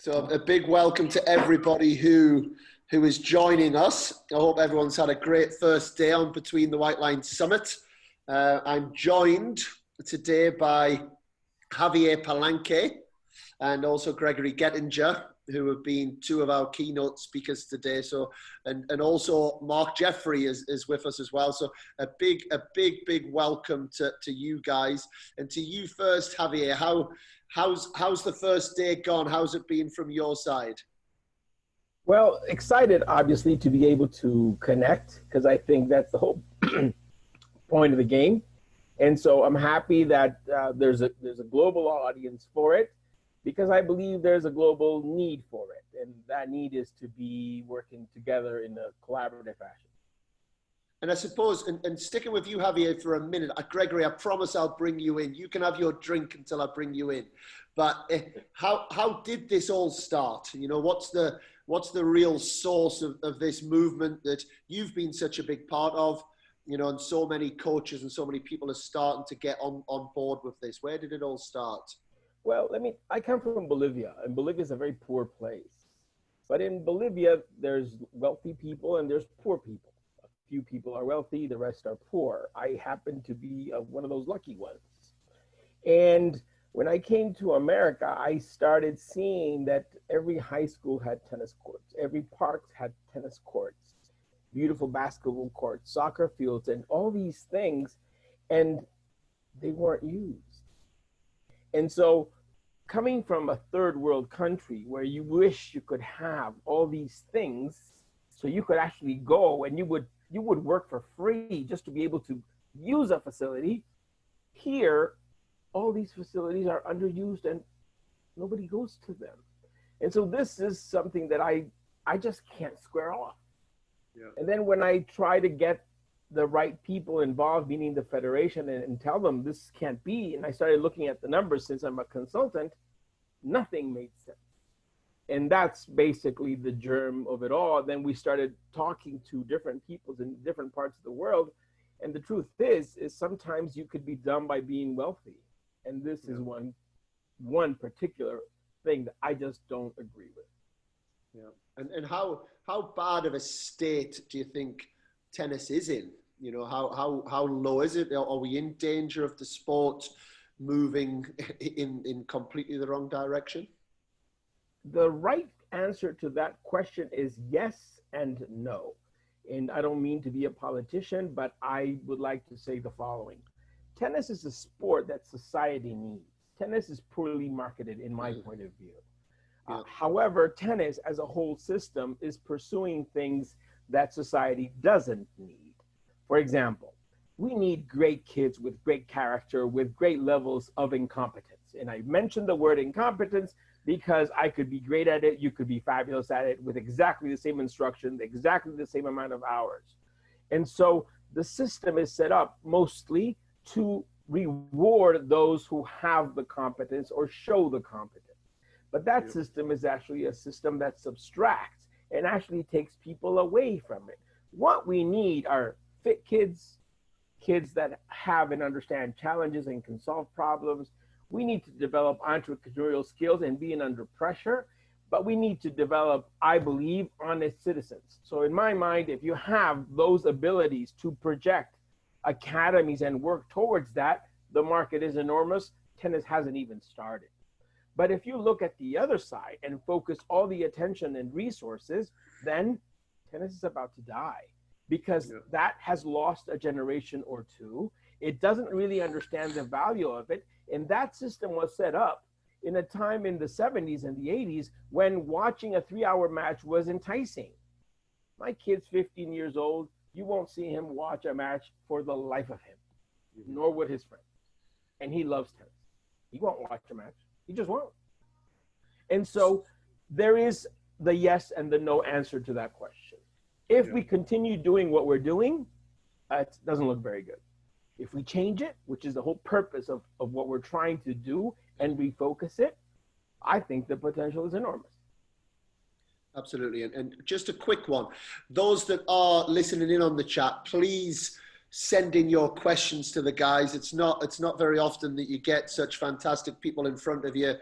So a big welcome to everybody who is joining us. I hope everyone's had a great first day on Between the White Line Summit. I'm joined today by Javier Palanque and also Gregory Gettinger, who have been two of our keynote speakers today. So, and also Mark Jeffrey is with us as well. So a big welcome to you guys. And to you first, Javier, how's the first day gone? How's it been from your side? Well, excited, obviously, to be able to connect, because I think that's the whole point of the game. And so I'm happy that there's a global audience for it, because I believe there's a global need for it. And that need is to be working together in a collaborative fashion. And I suppose, and sticking with you, Javier, for a minute, Gregory, I promise I'll bring you in. You can have your drink until I bring you in. But how did this all start? You know, what's the real source of this movement that you've been such a big part of? You know, and so many coaches and so many people are starting to get on board with this. Where did it all start? Well, I come from Bolivia, and Bolivia is a very poor place. But in Bolivia, there's wealthy people and there's poor people. A few people are wealthy, the rest are poor. I happen to be one of those lucky ones. And when I came to America, I started seeing that every high school had tennis courts. Every park had tennis courts, beautiful basketball courts, soccer fields, and all these things, and they weren't used. And so coming from a third world country where you wish you could have all these things, so you could actually go and you would work for free just to be able to use a facility, here, all these facilities are underused and nobody goes to them. And so this is something that I just can't square off. Yeah. And then when I try to get the right people involved, meaning the federation, and tell them this can't be, and I started looking at the numbers since I'm a consultant, nothing made sense. And that's basically the germ of it all. Then we started talking to different peoples in different parts of the world. And the truth is sometimes you could be done by being wealthy. And this is one particular thing that I just don't agree with. Yeah. And how bad of a state do you think tennis is in? You know, how low is it? Are we in danger of the sport moving in completely the wrong direction? The right answer to that question is yes and no. And I don't mean to be a politician, but I would like to say the following. Tennis is a sport that society needs. Tennis is poorly marketed in my point of view. However, tennis as a whole system is pursuing things that society doesn't need. For example, we need great kids with great character, with great levels of incompetence. And I mentioned the word incompetence because I could be great at it, you could be fabulous at it with exactly the same instruction, exactly the same amount of hours. And so the system is set up mostly to reward those who have the competence or show the competence. But that system is actually a system that subtracts and actually takes people away from it. What we need are fit kids, kids that have and understand challenges and can solve problems. We need to develop entrepreneurial skills and being under pressure, but we need to develop, I believe, honest citizens. So in my mind, if you have those abilities to project academies and work towards that, the market is enormous. Tennis hasn't even started. But if you look at the other side and focus all the attention and resources, then tennis is about to die because that has lost a generation or two. It doesn't really understand the value of it. And that system was set up in a time in the 70s and the 80s when watching a 3-hour match was enticing. My kid's 15 years old. You won't see him watch a match for the life of him, nor would his friends. And he loves tennis. He won't watch a match. He just won't. And so there is the yes and the no answer to that question. If we continue doing what we're doing, it doesn't look very good. If we change it, which is the whole purpose of what we're trying to do, and refocus it, I think the potential is enormous. Absolutely. And just a quick one. Those that are listening in on the chat, please send in your questions to the guys. It's not very often that you get such fantastic people in front of you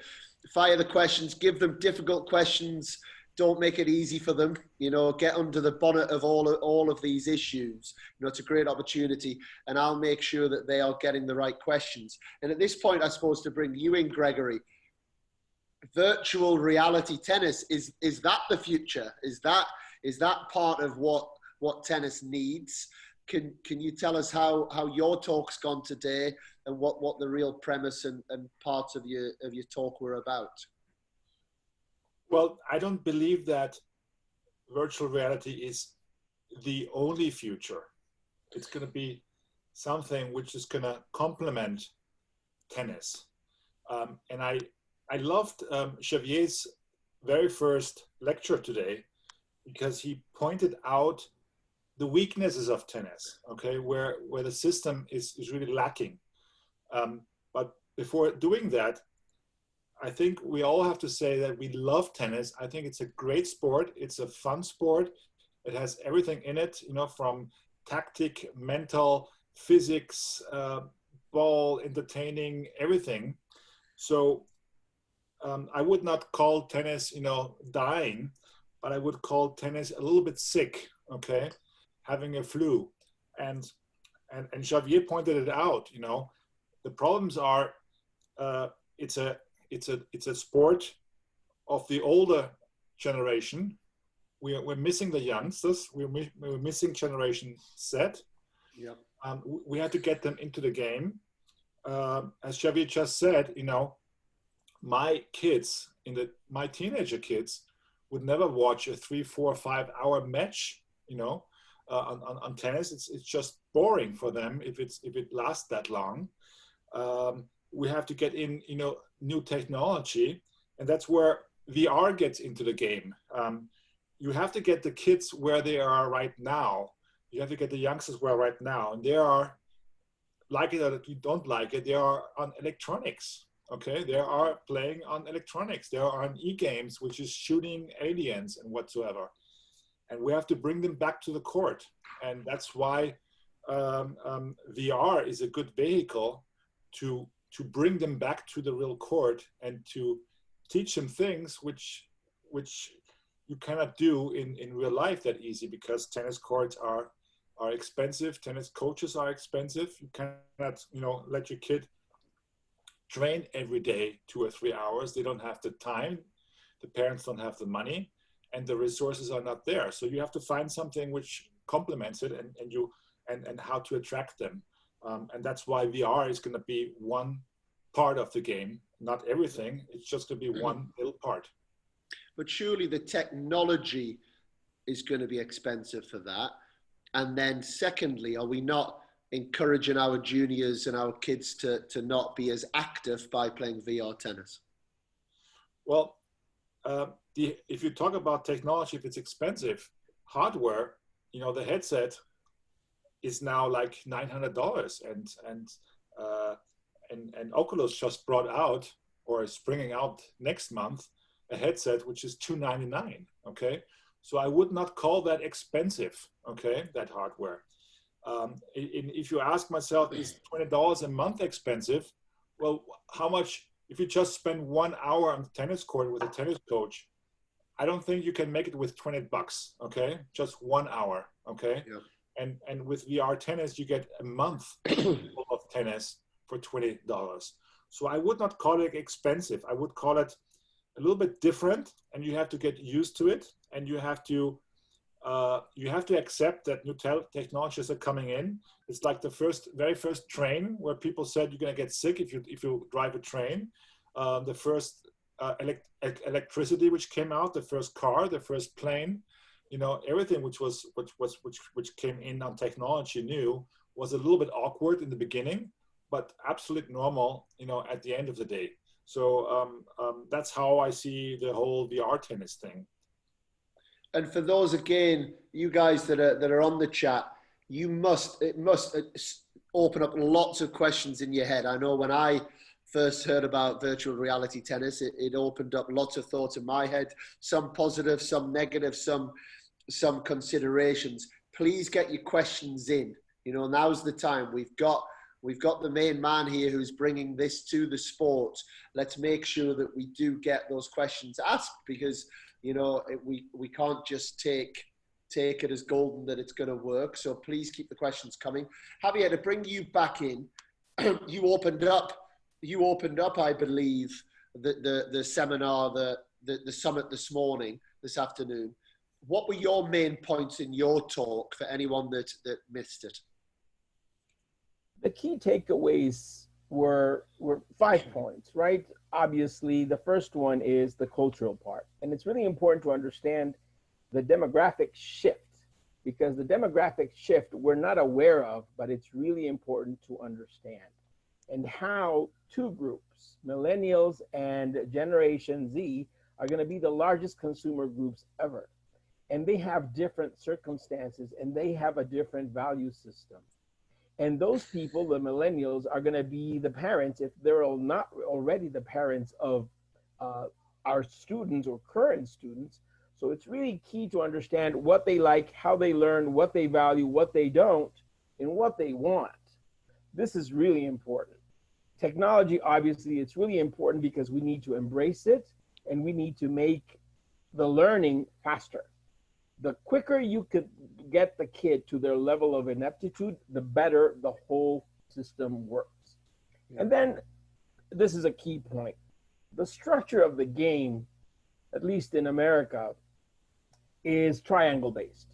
fire the questions, give them difficult questions. Don't make it easy for them. You know, get under the bonnet of all of these issues. You know, it's a great opportunity, and I'll make sure that they are getting the right questions. And at this point, I suppose to bring you in, Gregory, virtual reality tennis, is that the future? Is that part of what tennis needs? Can you tell us how your talk's gone today and what the real premise and parts of your talk were about? Well, I don't believe that virtual reality is the only future. It's going to be something which is going to complement tennis. And I loved Xavier's very first lecture today, because he pointed out the weaknesses of tennis, okay, where the system is really lacking. But before doing that, I think we all have to say that we love tennis. I think it's a great sport. It's a fun sport. It has everything in it, you know, from tactic, mental, physics, ball, entertaining, everything. So I would not call tennis, you know, dying, but I would call tennis a little bit sick, okay, having a flu. And Xavier pointed it out, you know, the problems are, it's a sport of the older generation. We're missing the youngsters. We're missing Generation Z. Yeah. We had to get them into the game. As Xavier just said, you know, my kids, my teenager kids, would never watch a 3, 4, 5 hour match, you know, on tennis. It's just boring for them if it lasts that long. We have to get in, you know, new technology, and that's where VR gets into the game. You have to get the kids where they are right now. You have to get the youngsters where right now, and they are, like it or you don't like it, they are on electronics. Okay, they are playing on electronics. They are on e-games, which is shooting aliens and whatsoever. And we have to bring them back to the court, and that's why VR is a good vehicle to bring them back to the real court and to teach them things which you cannot do in real life that easy, because tennis courts are expensive. Tennis coaches are expensive. You cannot, you know, let your kid train every day 2 or 3 hours. They don't have the time. The parents don't have the money, and the resources are not there. So you have to find something which complements it, and how to attract them. And that's why VR is going to be one part of the game, not everything. It's just going to be one little part. But surely the technology is going to be expensive for that. And then secondly, are we not encouraging our juniors and our kids to not be as active by playing VR tennis? Well, if you talk about technology, if it's expensive, hardware, you know, the headset is now like $900, and Oculus just brought out, or is bringing out next month, a headset which is $299. Okay, so I would not call that expensive. Okay, that hardware. If you ask myself, is $20 a month expensive? Well, how much? If you just spend 1 hour on the tennis court with a tennis coach, I don't think you can make it with $20. Okay, just 1 hour. Okay. Yeah. And with VR tennis, you get a month of tennis for $20. So I would not call it expensive. I would call it a little bit different, and you have to get used to it, and you have to accept that new technologies are coming in. It's like the very first train, where people said you're going to get sick if you drive a train. The first electricity which came out, the first car, the first plane. You know, everything which came in on technology new was a little bit awkward in the beginning, but absolutely normal, you know, at the end of the day. So that's how I see the whole VR tennis thing. And for those, again, you guys that are on the chat, it must open up lots of questions in your head. I know when I first heard about virtual reality tennis, it opened up lots of thoughts in my head, some positive, some negative, some considerations. Please get your questions in. You know, now's the time. We've got We've got the main man here who's bringing this to the sport. Let's make sure that we do get those questions asked, because, you know, we can't just take it as golden that it's going to work. So please keep the questions coming. Javier, to bring you back in, you opened up, I believe, the seminar, the summit this afternoon. What were your main points in your talk for anyone that missed it? The key takeaways were 5 points, right? Obviously, the first one is the cultural part. And it's really important to understand the demographic shift, because the demographic shift we're not aware of, but it's really important to understand. And how two groups, millennials and Generation Z, are going to be the largest consumer groups ever. And they have different circumstances, and they have a different value system. And those people, the millennials, are going to be the parents, if they're not already the parents of our students or current students. So it's really key to understand what they like, how they learn, what they value, what they don't, and what they want. This is really important. Technology, obviously, it's really important because we need to embrace it, and we need to make the learning faster. The quicker you could get the kid to their level of ineptitude, the better the whole system works. Yeah. And then this is a key point. The structure of the game, at least in America, is triangle based,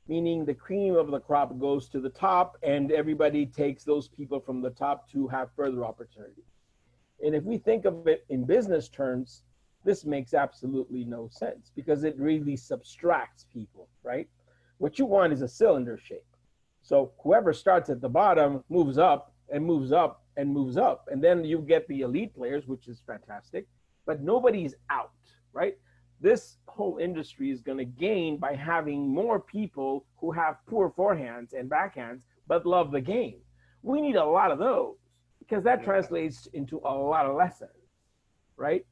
meaning the cream of the crop goes to the top and everybody takes those people from the top to have further opportunity. And if we think of it in business terms, this makes absolutely no sense because it really subtracts people, right? What you want is a cylinder shape. So whoever starts at the bottom moves up and moves up and moves up. And then you get the elite players, which is fantastic, but nobody's out, right? This whole industry is going to gain by having more people who have poor forehands and backhands, but love the game. We need a lot of those because that translates into a lot of lessons, right?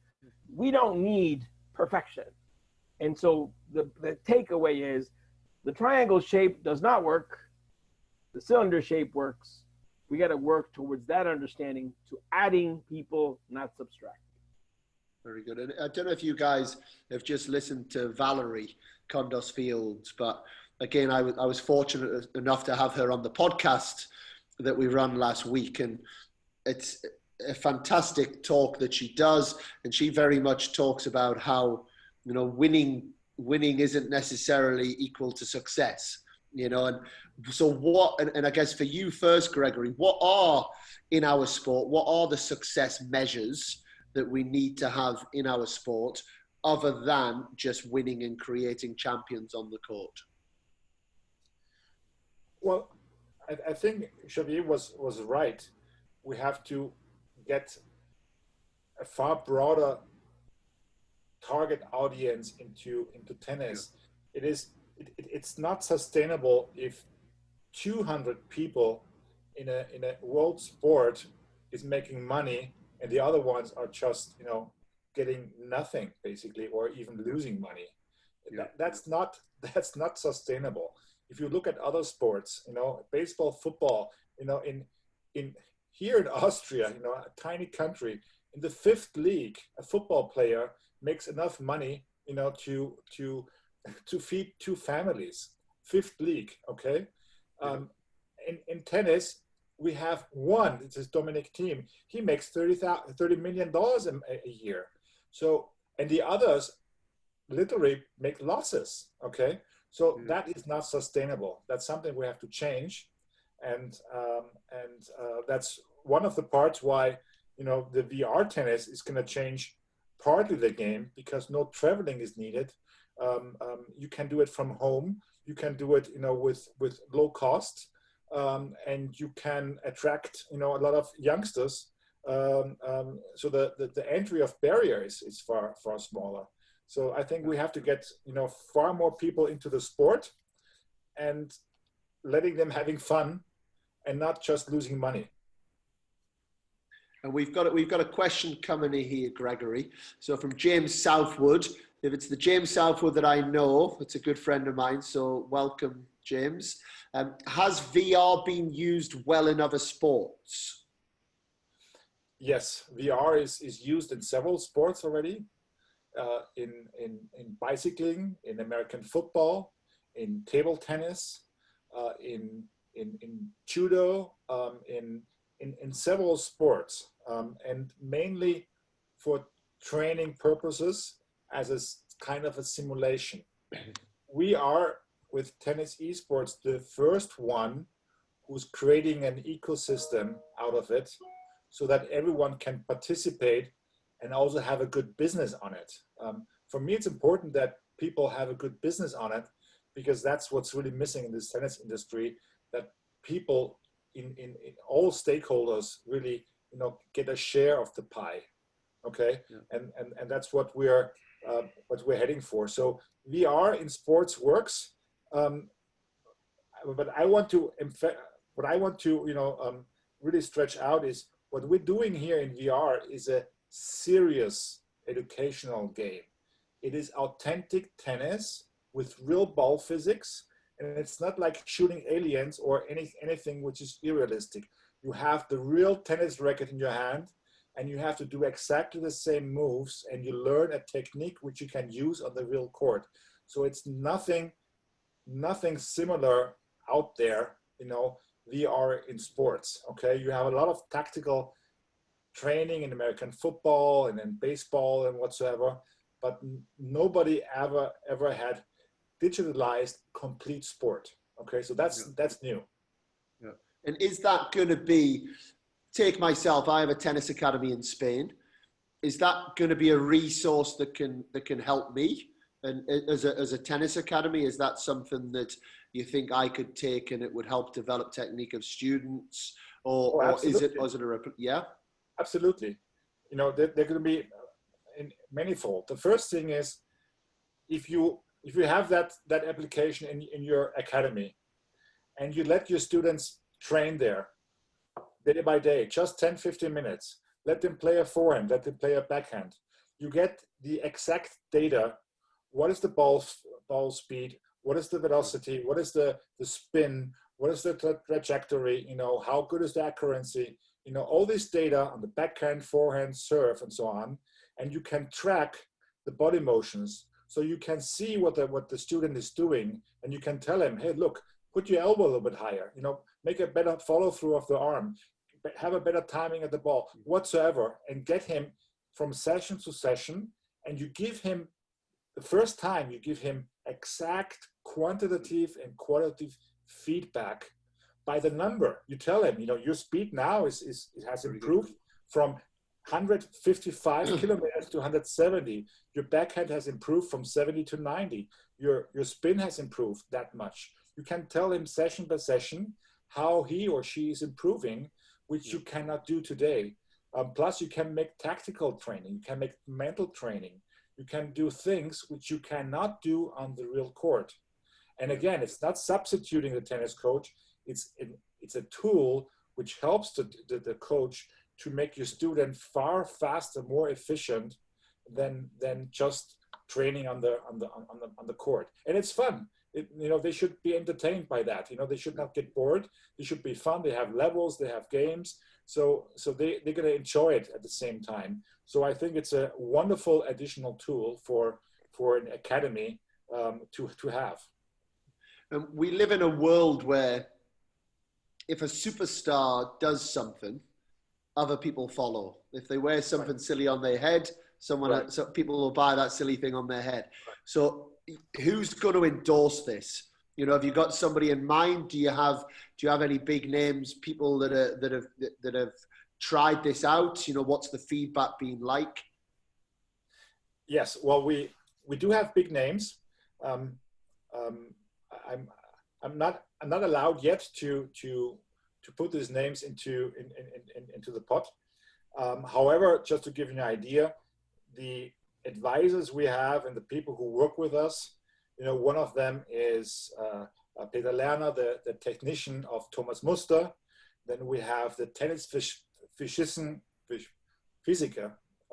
We don't need perfection. And so the takeaway is the triangle shape does not work. The cylinder shape works. We got to work towards that understanding to adding people, not subtracting. Very good. And I don't know if you guys have just listened to Valerie Condos Fields, but again, I was fortunate enough to have her on the podcast that we ran last week. And it's a fantastic talk that she does, and she very much talks about how, you know, winning isn't necessarily equal to success, you know. And so and I guess for you first, Gregory, what are in our sport, what are the success measures that we need to have in our sport other than just winning and creating champions on the court? Well, I think Xavier was right. We have to get a far broader target audience into tennis. It's not sustainable if 200 people in a world sport is making money and the other ones are just, you know, getting nothing basically, or even losing money. Yeah. That's not sustainable. If you look at other sports, you know, baseball, football, you know, in here in Austria, you know, a tiny country, in the 5th league, a football player makes enough money, you know, to feed 2 families. 5th league, okay? In tennis, we have one. It's his Dominic Thiem. He makes $30 million a year. So, and the others literally make losses, okay? So that is not sustainable. That's something we have to change. And that's one of the parts why, you know, the VR tennis is going to change partly the game, because no traveling is needed. You can do it from home. You can do it, you know, with low cost, and you can attract, you know, a lot of youngsters. So the entry of barriers is far smaller. So I think we have to get, you know, far more people into the sport and letting them having fun and not just losing money. And we've got a question coming in here, Gregory. So from James Southwood, If it's the James Southwood that I know, it's a good friend of mine. So welcome, James. Has VR been used well in other sports? Yes, VR is used in several sports already. In bicycling, in American football, in table tennis, in judo, in several sports, and mainly for training purposes as a kind of a simulation. We are, with tennis esports, the first one who's creating an ecosystem out of it so that everyone can participate and also have a good business on it. For me, it's important that people have a good business on it, because that's what's really missing in this tennis industry, that people in all stakeholders really, get a share of the pie. Okay. Yeah. And that's what we're heading for. So VR in sports works. But what I want to really stretch out is what we're doing here in VR is a serious educational game. It is authentic tennis with real ball physics, and it's not like shooting aliens or anything which is unrealistic. You have the real tennis racket in your hand, and you have to do exactly the same moves, and you learn a technique which you can use on the real court. So it's nothing similar out there, VR in sports. Okay, you have a lot of tactical training in American football and in baseball and whatsoever, but nobody ever had digitalized complete sport. Okay, so that's new. Yeah. And is that going to be, take myself, I have a tennis academy in Spain. Is that going to be a resource that can help me? And as a tennis academy, is that something that you think I could take and it would help develop technique of students, or is it yeah? Absolutely. They're going to be in manifold. The first thing is, if you have that application in your academy, and you let your students train there day by day, just 10-15 minutes, let them play a forehand, let them play a backhand, you get the exact data. What is the ball speed? What is the velocity? What is the spin? What is the trajectory? How good is the accuracy? All this data on the backhand, forehand, serve, and so on. And you can track the body motions. So you can see what the student is doing, and you can tell him, hey, look, put your elbow a little bit higher, make a better follow through of the arm, have a better timing at the ball, whatsoever, and get him from session to session. And you give him, the first time, you give him exact quantitative and qualitative feedback by the number. You tell him, your speed now has improved from 155 kilometers to 170. Your backhand has improved from 70 to 90. Your spin has improved that much. You can tell him session by session how he or she is improving, which you cannot do today. Plus, you can make tactical training. You can make mental training. You can do things which you cannot do on the real court. And again, it's not substituting the tennis coach. It's a tool which helps the coach to make your student far faster, more efficient than just training on the court. And it's fun. They should be entertained by that. They should not get bored. They should be fun. They have levels. They have games. So they're going to enjoy it at the same time. So I think it's a wonderful additional tool for an academy to have. We live in a world where if a superstar does something, other people follow. If they wear something silly on their head, so people will buy that silly thing on their head. So who's going to endorse this? Have you got somebody in mind? Do you have any big names, people that have tried this out? What's the feedback been like? Yes, well, we do have big names. I'm not allowed yet to put these names into the pot. However, just to give you an idea, the advisors we have and the people who work with us, one of them is Peter Lerner, the technician of Thomas Muster. Then we have the tennis physiker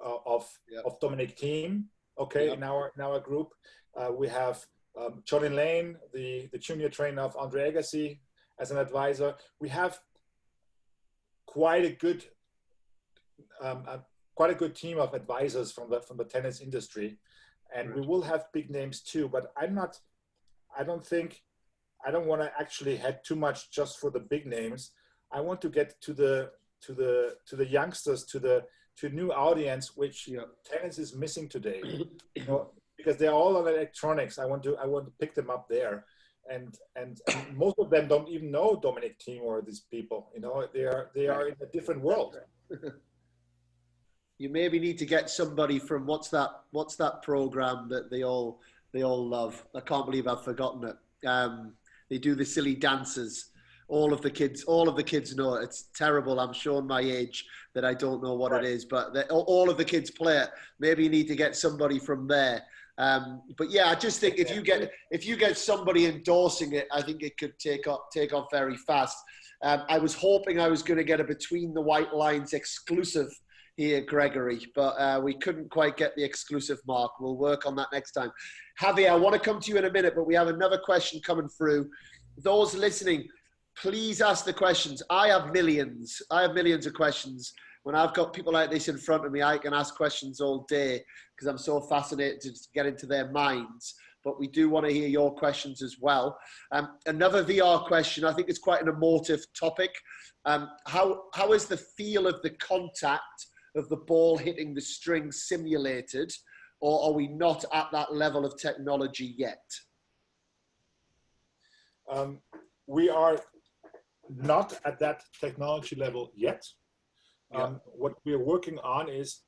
of Dominic Thiem. okay, in our group. We have Johnny Lane, the junior trainer of Andre Agassi, as an advisor. We have quite a good team of advisors from the tennis industry, and we will have big names too. But I don't want to actually head too much just for the big names. I want to get to the youngsters, to new audience, which tennis is missing today. You know, because they're all on electronics. I want to pick them up there, and most of them don't even know Dominic Thiem or these people. You know, they are in a different world. You maybe need to get somebody from what's that program that they all love. I can't believe I've forgotten it. They do the silly dances. All of the kids know it. It's terrible. I'm showing my age that I don't know what it is, but all of the kids play it. Maybe you need to get somebody from there. But yeah, I just think if you get somebody endorsing it, I think it could take off very fast. I was hoping I was going to get a Between the White Lines exclusive here, Gregory, but we couldn't quite get the exclusive mark. We'll work on that next time. Javier, I want to come to you in a minute, but we have another question coming through. Those listening, please ask the questions. I have millions of questions. When I've got people like this in front of me, I can ask questions all day because I'm so fascinated to get into their minds. But we do want to hear your questions as well. Another VR question, I think it's quite an emotive topic. How is the feel of the contact of the ball hitting the string simulated, or are we not at that level of technology yet? We are not at that technology level yet. What we are working on is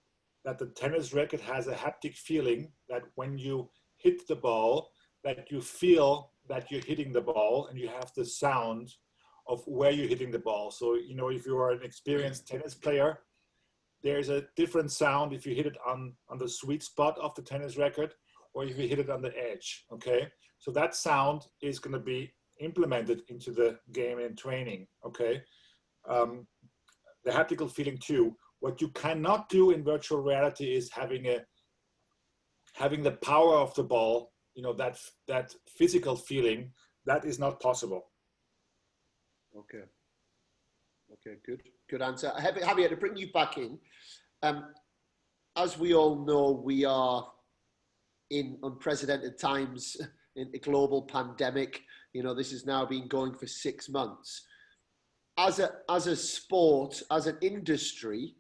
that the tennis racket has a haptic feeling that when you hit the ball, that you feel that you're hitting the ball and you have the sound of where you're hitting the ball. So, you know, if you are an experienced tennis player, there's a different sound if you hit it on the sweet spot of the tennis racket or if you hit it on the edge, okay? So that sound is going to be implemented into the game and training, okay? The haptical feeling too. What you cannot do in virtual reality is having the power of the ball, you know, that physical feeling. That is not possible. Okay. Okay, good answer. Javier, to bring you back in, as we all know, we are in unprecedented times in a global pandemic. You know, this has now been going for 6 months. As a sport, as an industry,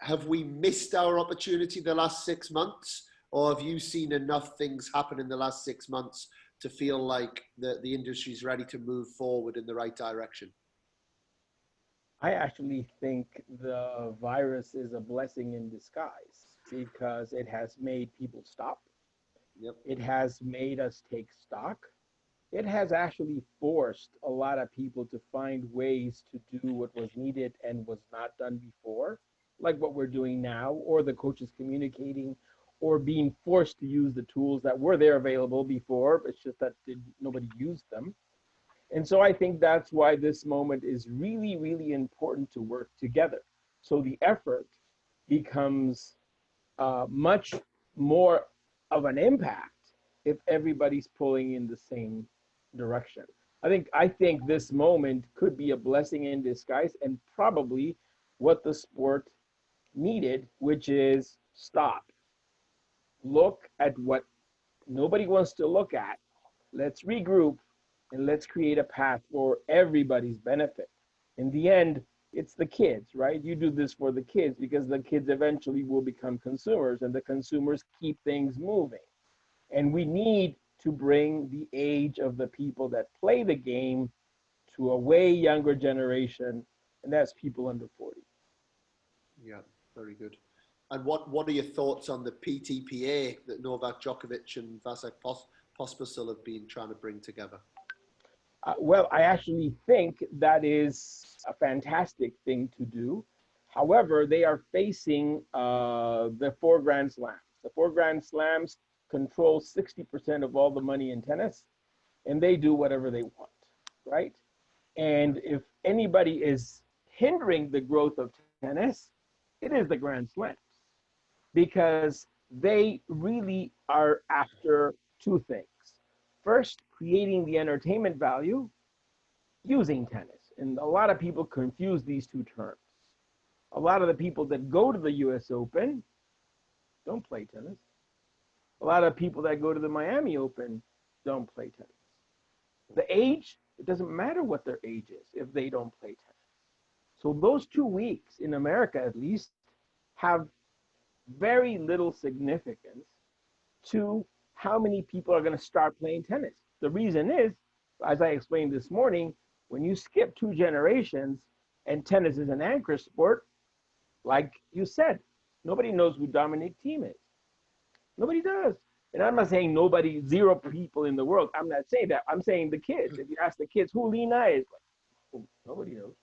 have we missed our opportunity the last 6 months, or have you seen enough things happen in the last 6 months to feel like the industry is ready to move forward in the right direction? I actually think the virus is a blessing in disguise because it has made people stop. Yep. It has made us take stock. It has actually forced a lot of people to find ways to do what was needed and was not done before, like what we're doing now, or the coaches communicating, or being forced to use the tools that were there available before. It's just that nobody used them. And so I think that's why this moment is really, really important to work together. So the effort becomes much more of an impact if everybody's pulling in the same direction. I think this moment could be a blessing in disguise and probably what the sport needed, which is stop. Look at what nobody wants to look at. Let's regroup and let's create a path for everybody's benefit. In the end, it's the kids, right? You do this for the kids because the kids eventually will become consumers and the consumers keep things moving. And we need to bring the age of the people that play the game to a way younger generation, and that's people under 40. Yeah, very good. And what are your thoughts on the PTPA that Novak Djokovic and Vasek Pospisil have been trying to bring together? Well, I actually think that is a fantastic thing to do. However, they are facing the 4 Grand Slams. The 4 Grand Slams control 60% of all the money in tennis, and they do whatever they want, right? And if anybody is hindering the growth of tennis, it is the Grand Slams. Because they really are after two things. First, creating the entertainment value using tennis. And a lot of people confuse these two terms. A lot of the people that go to the US Open don't play tennis. A lot of people that go to the Miami Open don't play tennis. The age, it doesn't matter what their age is if they don't play tennis. So those 2 weeks, in America at least, have very little significance to how many people are going to start playing tennis. The reason is, as I explained this morning, when you skip 2 generations and tennis is an anchor sport, like you said, nobody knows who Dominic Thiem is. Nobody does. And I'm not saying nobody, 0 people in the world. I'm not saying that. I'm saying the kids. If you ask the kids who Lena is, like, nobody knows.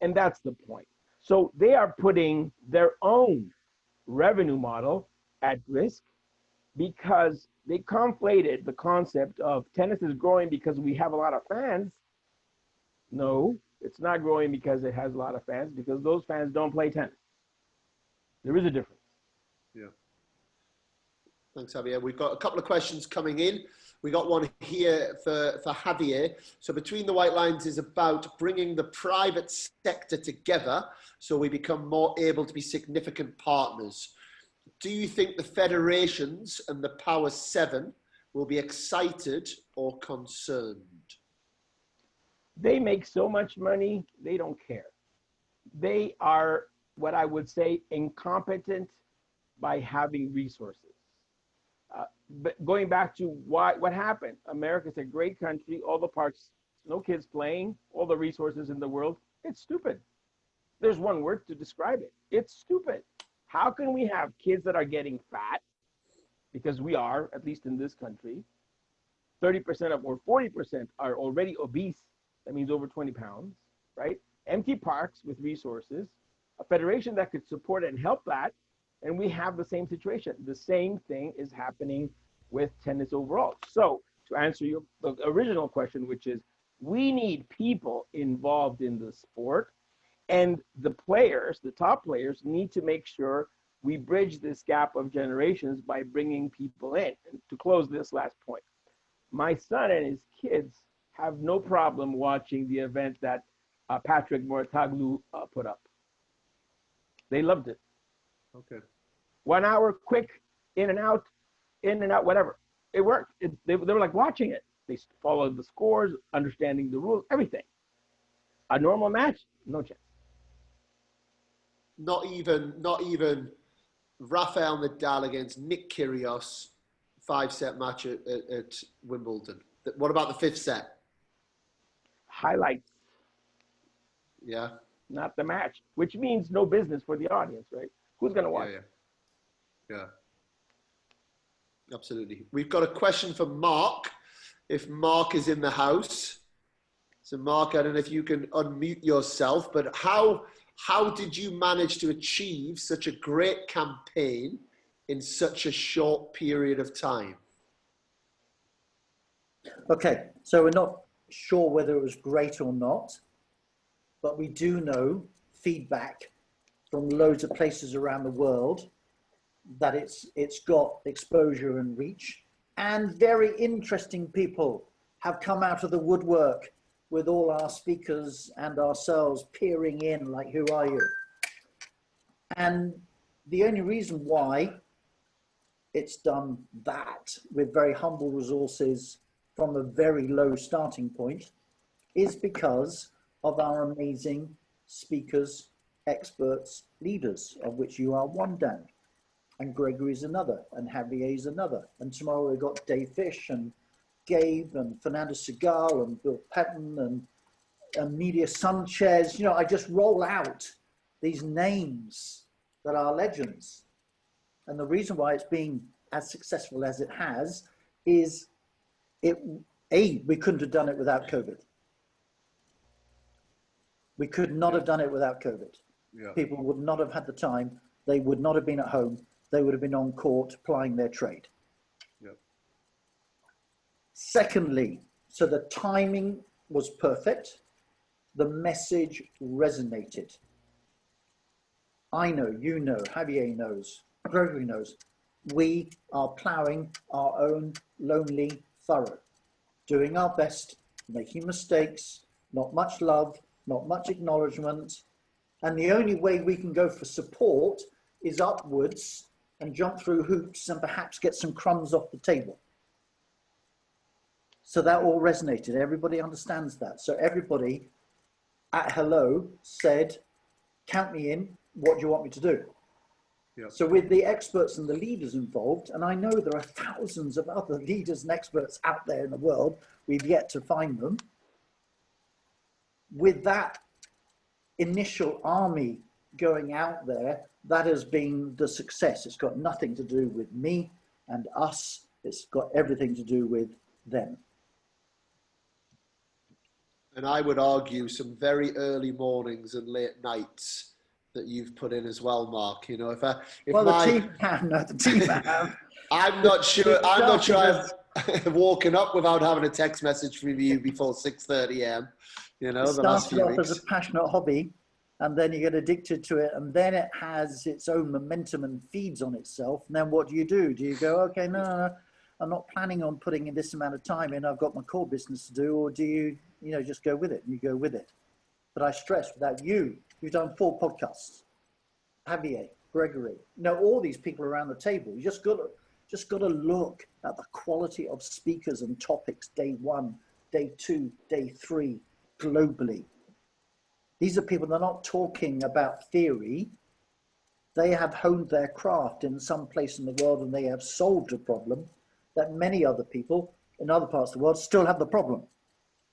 And that's the point. So they are putting their own revenue model at risk because they conflated the concept of tennis is growing because we have a lot of fans. No, it's not growing because it has a lot of fans, because those fans don't play tennis. There is a difference. Yeah. Thanks, Javier. We've got a couple of questions coming in. We got one here for Javier. So Between the White Lines is about bringing the private sector together so we become more able to be significant partners. Do you think the federations and the Power 7 will be excited or concerned? They make so much money, they don't care. They are, what I would say, incompetent by having resources. But going back to what happened, America's a great country, all the parks, no kids playing, all the resources in the world. It's stupid. There's one word to describe it. It's stupid. How can we have kids that are getting fat, because we are, at least in this country, 30% of, or 40% are already obese, that means over 20 pounds, right? Empty parks with resources, a federation that could support and help that, and we have the same situation. The same thing is happening with tennis overall. So to answer your the original question, which is, we need people involved in the sport, and the players, the top players, need to make sure we bridge this gap of generations by bringing people in. And to close this last point, my son and his kids have no problem watching the event that Patrick Mouratoglou put up. They loved it. Okay. 1 hour, quick, in and out, whatever. It worked. They were like watching it. They followed the scores, understanding the rules, everything. A normal match, no chance. Not even Rafael Nadal against Nick Kyrgios, 5-set match at Wimbledon. What about the 5th set? Highlights. Yeah. Not the match, which means no business for the audience, right? Who's going to watch? Yeah. Absolutely. We've got a question for Mark, if Mark is in the house. So Mark, I don't know if you can unmute yourself, but how did you manage to achieve such a great campaign in such a short period of time? Okay, so we're not sure whether it was great or not, but we do know feedback from loads of places around the world that it's got exposure and reach, and very interesting people have come out of the woodwork with all our speakers and ourselves peering in like, who are you? And the only reason why it's done that with very humble resources from a very low starting point is because of our amazing speakers, experts, leaders, of which you are one, Dan, and Gregory's another, and Javier's another. And tomorrow we've got Dave Fish and Gabe and Fernando Segal and Bill Patton and Media Sanchez. You know, I just roll out these names that are legends. And the reason why it's been as successful as it has is we couldn't have done it without COVID. We could not have done it without COVID. Yeah. People would not have had the time. They would not have been at home. They would have been on court plying their trade. Yeah. Secondly, so the timing was perfect. The message resonated. I know, you know, Javier knows, Gregory knows. we are ploughing our own lonely furrow, doing our best, making mistakes, not much love, not much acknowledgement. And the only way we can go for support is upwards and jump through hoops and perhaps get some crumbs off the table. So that all resonated. Everybody understands that. So everybody at hello said, count me in. What do you want me to do? Yep. So with the experts and the leaders involved, and I know there are thousands of other leaders and experts out there in the world, we've yet to find them. With that initial army going out there, that has been the success. It's got nothing to do with me and us. It's got everything to do with them. And I would argue some very early mornings and late nights that you've put in as well, Mark. You know, the team have. I'm not sure I've woken up without having a text message from you before 6:30 a.m. You know, the last few weeks. It started off as a passionate hobby, and then you get addicted to it, and then it has its own momentum and feeds on itself. And then what do? Do you go, okay, no, I'm not planning on putting in this amount of time in, I've got my core business to do, or do you, just go with it, and you go with it. But I stress that you've done 4 podcasts, Javier, Gregory, all these people around the table. You just got to look at the quality of speakers and topics, day 1, day 2, day 3, globally. These are people that are not talking about theory. They have honed their craft in some place in the world, and they have solved a problem that many other people in other parts of the world still have the problem.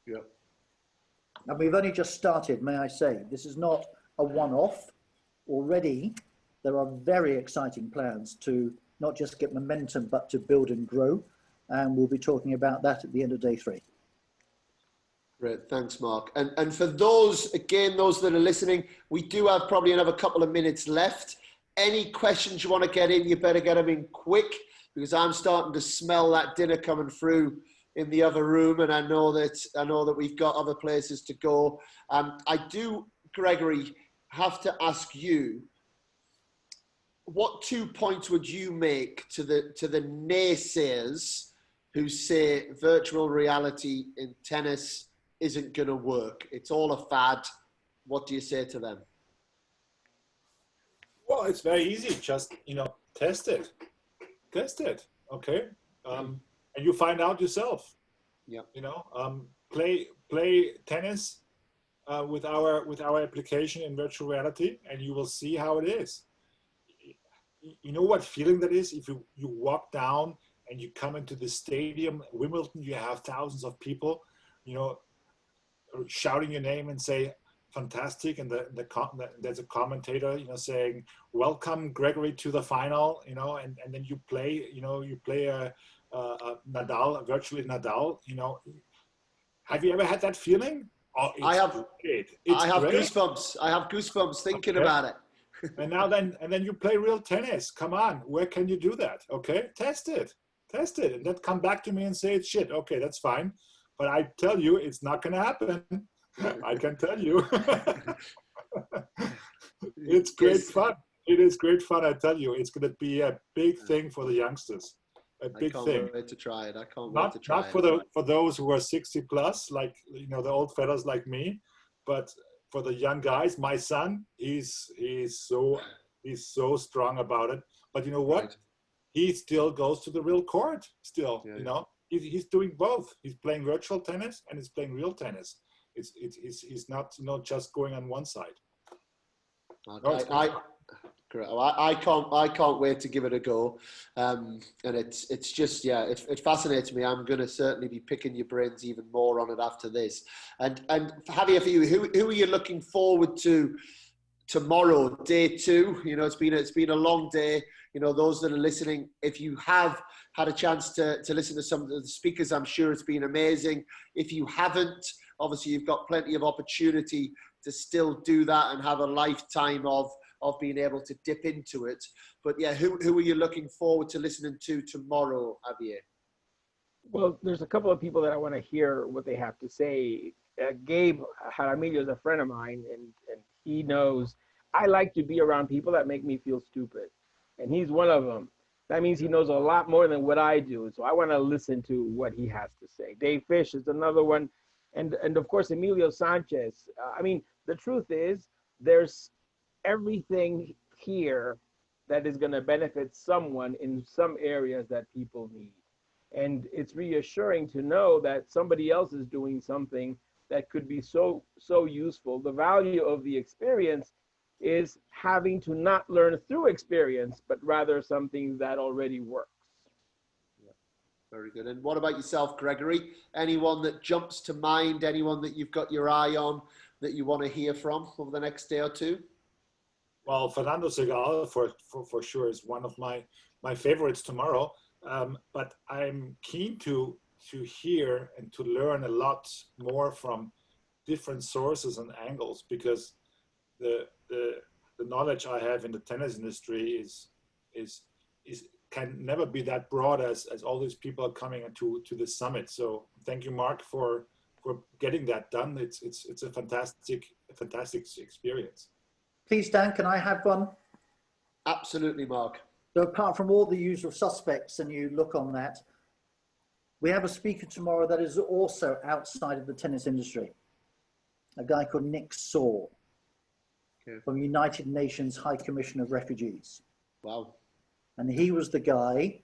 Yeah. And we've only just started, may I say. This is not a one-off. Already, there are very exciting plans to not just get momentum, but to build and grow. And we'll be talking about that at the end of day 3. Great, thanks, Mark. And for those that are listening, we do have probably another couple of minutes left. Any questions you want to get in, you better get them in quick, because I'm starting to smell that dinner coming through in the other room, and I know that we've got other places to go. I do, Gregory, have to ask you, what 2 points would you make to the naysayers who say virtual reality in tennis isn't going to work? It's all a fad. What do you say to them? Well, it's very easy. Just, test it. Okay. And you find out yourself. Yeah. Play tennis with our application in virtual reality, and you will see how it is. You know what feeling that is? If you walk down and you come into the stadium, Wimbledon, you have thousands of people, shouting your name and say, fantastic, and there's a commentator, saying, welcome Gregory to the final, and then you play, a Nadal, virtually Nadal, Have you ever had that feeling? Oh, I have. Great. I have great. Goosebumps. I have goosebumps thinking about it. and then you play real tennis. Come on, where can you do that? Okay, test it, and then come back to me and say it's shit. Okay, that's fine, but I tell you, it's not going to happen. I can tell you. It's great fun. It is great fun. I tell you, it's going to be a big thing for the youngsters. A big thing. I can't wait to try it. I can't wait to try it. Not for those who are 60 plus, like the old fellas like me, but for the young guys. My son, he's so strong about it. But you know what? Right. He still goes to the real court. Still, yeah. He's doing both. He's playing virtual tennis and he's playing real tennis. He's not just going on one side. I can't wait to give it a go, and it's just it fascinates me. I'm going to certainly be picking your brains even more on it after this. And Javier, for you, who are you looking forward to tomorrow, day 2? It's been a long day. Those that are listening, if you have had a chance to listen to some of the speakers, I'm sure it's been amazing. If you haven't, obviously you've got plenty of opportunity to still do that and have a lifetime of being able to dip into it. But yeah, who are you looking forward to listening to tomorrow, Javier? Well, there's a couple of people that I want to hear what they have to say. Gabe Jaramillo is a friend of mine, and he knows I like to be around people that make me feel stupid. And he's one of them. That means he knows a lot more than what I do. So I want to listen to what he has to say. Dave Fish is another one. And of course, Emilio Sanchez. I mean, the truth is, there's everything here that is going to benefit someone in some areas that people need. And it's reassuring to know that somebody else is doing something that could be so useful. The value of the experience is having to not learn through experience, but rather something that already works. Yeah, very good. And what about yourself, Gregory? Anyone that jumps to mind, anyone that you've got your eye on that you want to hear from over the next day or two? Well, Fernando Segal for sure is one of my favorites tomorrow. But I'm keen to hear and to learn a lot more from different sources and angles, because the knowledge I have in the tennis industry is can never be that broad as all these people are coming to the summit. So thank you, Mark, for getting that done. It's a fantastic experience. Please, Dan, can I have one? Absolutely, Mark. So apart from all the usual suspects, and you look on that, we have a speaker tomorrow that is also outside of the tennis industry, a guy called Nick Saw, okay, from United Nations High Commission of Refugees. Wow. And he was the guy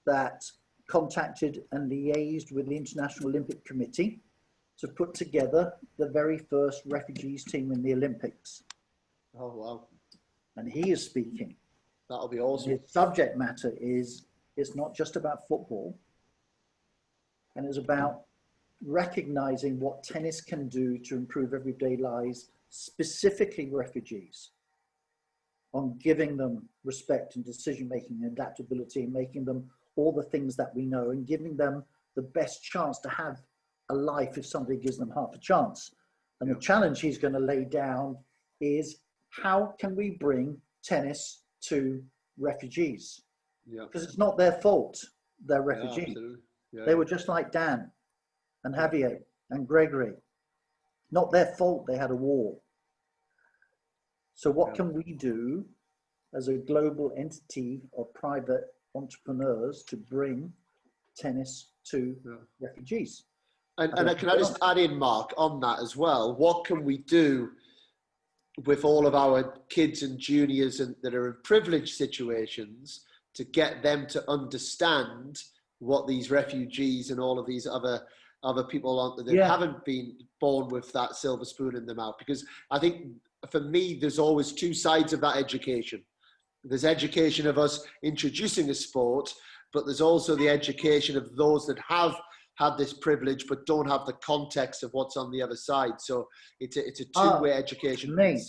that contacted and liaised with the International Olympic Committee to put together the very first refugees team in the Olympics. Oh, wow. And he is speaking. That'll be awesome. His subject matter is, it's not just about football, and it's about recognizing what tennis can do to improve everyday lives, specifically refugees, on giving them respect and decision-making and adaptability, and making them all the things that we know, and giving them the best chance to have a life if somebody gives them half a chance. And the challenge he's going to lay down is, how can we bring tennis to refugees? Because it's not their fault they're refugees. They were just like Dan and Javier and Gregory. Not their fault they had a war. So what can we do as a global entity of private entrepreneurs to bring tennis to refugees? And can I just add in, Mark, on that as well? What can we do with all of our kids and juniors that are in privileged situations to get them to understand what these refugees and all of these other people that haven't been born with that silver spoon in their mouth? Because I think for me, there's always two sides of that education. There's education of us introducing a sport, but there's also the education of those that have had this privilege but don't have the context of what's on the other side. So it's a two-way education. Mate,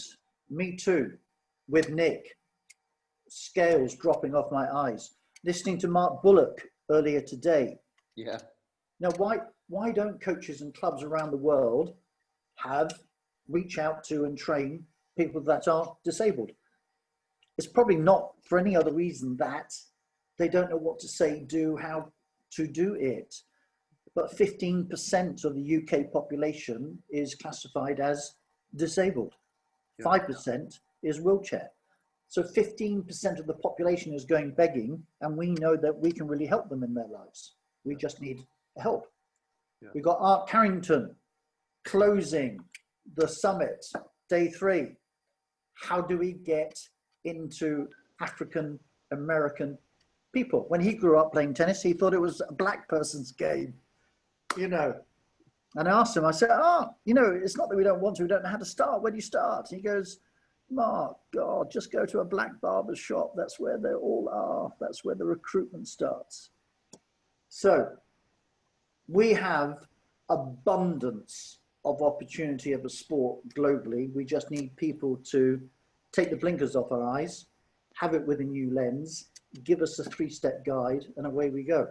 me too, with Nick. Scales dropping off my eyes. Listening to Mark Bullock earlier today. Yeah. Now, why don't coaches and clubs around the world reach out to and train people that are disabled? It's probably not for any other reason that they don't know what to say, do, how to do it. But 15% of the UK population is classified as disabled. 5% is wheelchair. So 15% of the population is going begging, and we know that we can really help them in their lives. We just need help. We've got Art Carrington closing the summit, day 3. How do we get into African American people? When he grew up playing tennis, he thought it was a black person's game, you know. And I asked him, I said, it's not that we don't want to, we don't know how to start. Where do you start? And he goes, Mark, God, just go to a black barber shop. That's where they all are. That's where the recruitment starts. So we have abundance of opportunity of a sport globally. We just need people to take the blinkers off our eyes, have it with a new lens, give us a 3-step guide, and away we go.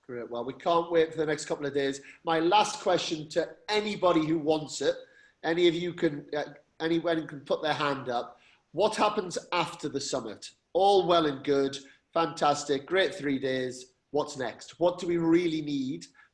Great. Well, we can't wait for the next couple of days. My last question to anybody who wants it, any of you can, anyone can put their hand up. What happens after the summit? All well and good, fantastic, great 3 days. What's next? What do we really need